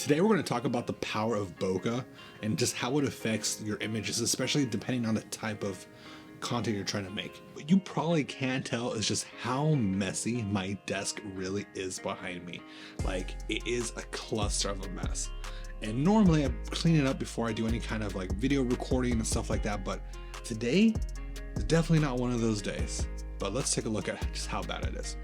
Today we're going to talk about the power of bokeh and just how it affects your images, especially depending on the type of content you're trying to make. What you probably can't tell is just how messy my desk really is behind me. Like, it is a cluster of a mess. And normally I clean it up before I do any kind of like video recording and stuff like that, but today is definitely not one of those days. But let's take a look at just how bad it is.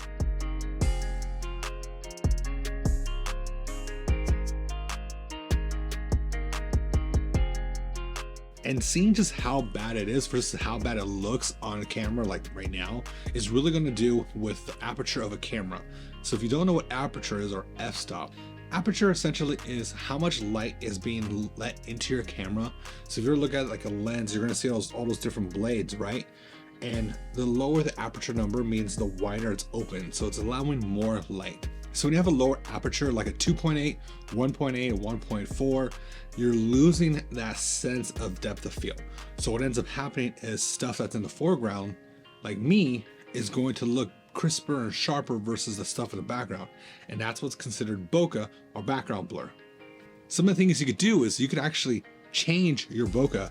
And seeing just how bad it is versus how bad it looks on camera, like right now, is really going to do with the aperture of a camera. So if you don't know what aperture is, or f-stop, aperture essentially is how much light is being let into your camera. So if you're looking at like a lens, you're going to see all those different blades, right? And the lower the aperture number means the wider it's open. So it's allowing more light. So when you have a lower aperture, like a 2.8, 1.8, 1.4, you're losing that sense of depth of field. So what ends up happening is stuff that's in the foreground, like me, is going to look crisper and sharper versus the stuff in the background. And that's what's considered bokeh, or background blur. Some of the things you could do is you could actually change your bokeh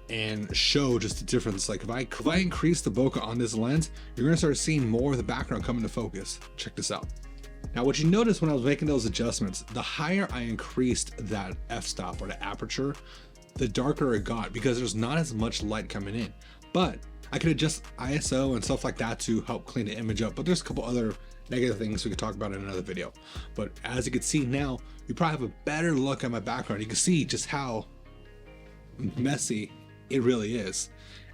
and show just the difference. Like if I increase the bokeh on this lens, you're gonna start seeing more of the background come into focus. Check this out. Now what you notice when I was making those adjustments, the higher I increased that f-stop or the aperture, the darker it got because there's not as much light coming in. But I could adjust ISO and stuff like that to help clean the image up, but there's a couple other negative things we could talk about in another video. But as you can see now, you probably have a better look at my background. You can see just how messy it really is.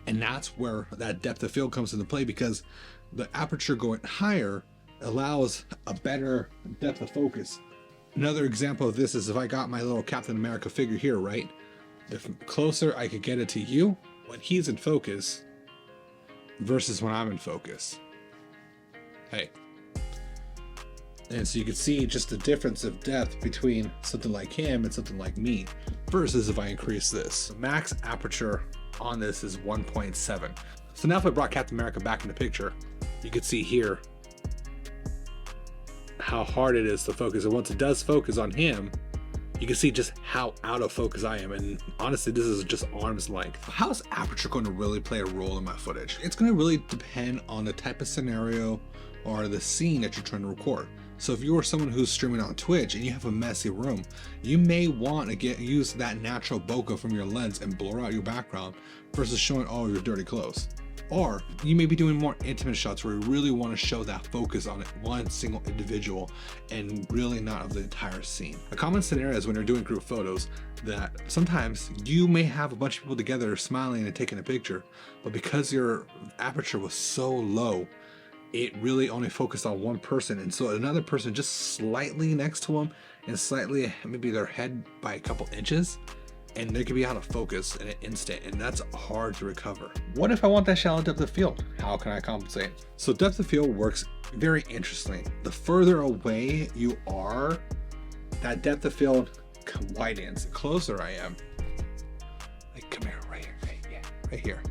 And that's where that depth of field comes into play, because the aperture going higher allows a better depth of focus. Another example of this is if I got my little Captain America figure here, right? The closer I could get it to you when he's in focus versus when I'm in focus. Hey. And so you can see just the difference of depth between something like him and something like me versus if I increase this. The max aperture on this is 1.7. So now if I brought Captain America back in the picture, you can see here how hard it is to focus. And once it does focus on him, you can see just how out of focus I am. And honestly, this is just arm's length. How is aperture going to really play a role in my footage? It's going to really depend on the type of scenario or the scene that you're trying to record. So if you are someone who's streaming on Twitch and you have a messy room, you may want to use that natural bokeh from your lens and blur out your background versus showing all your dirty clothes. Or you may be doing more intimate shots where you really want to show that focus on one single individual and really not of the entire scene. A common scenario is when you're doing group photos that sometimes you may have a bunch of people together smiling and taking a picture, but because your aperture was so low, it really only focused on one person. And so another person just slightly next to them and slightly, maybe their head by a couple inches, and they could be out of focus in an instant, and that's hard to recover. What if I want that shallow depth of field? How can I compensate? So depth of field works very interestingly. The further away you are, that depth of field widens. The closer I am, like come here, right here, right here.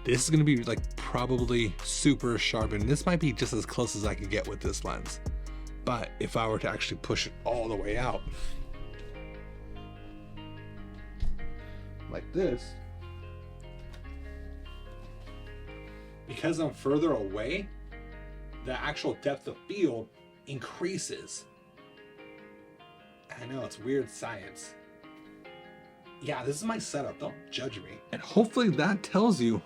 This is gonna be like probably super sharp, and this might be just as close as I could get with this lens. But if I were to actually push it all the way out, like this, because I'm further away, the actual depth of field increases. I know, it's weird science. Yeah, this is my setup, don't judge me. And hopefully that tells you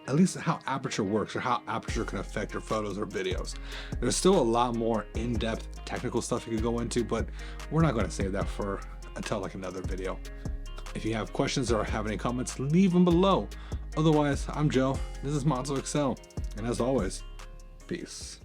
at least how aperture works, or how aperture can affect your photos or videos. There's still a lot more in-depth technical stuff you could go into, but we're not going to save that for until like another video. If you have questions or have any comments, leave them below. Otherwise, I'm Joe, this is Monzo Excel, and as always, peace.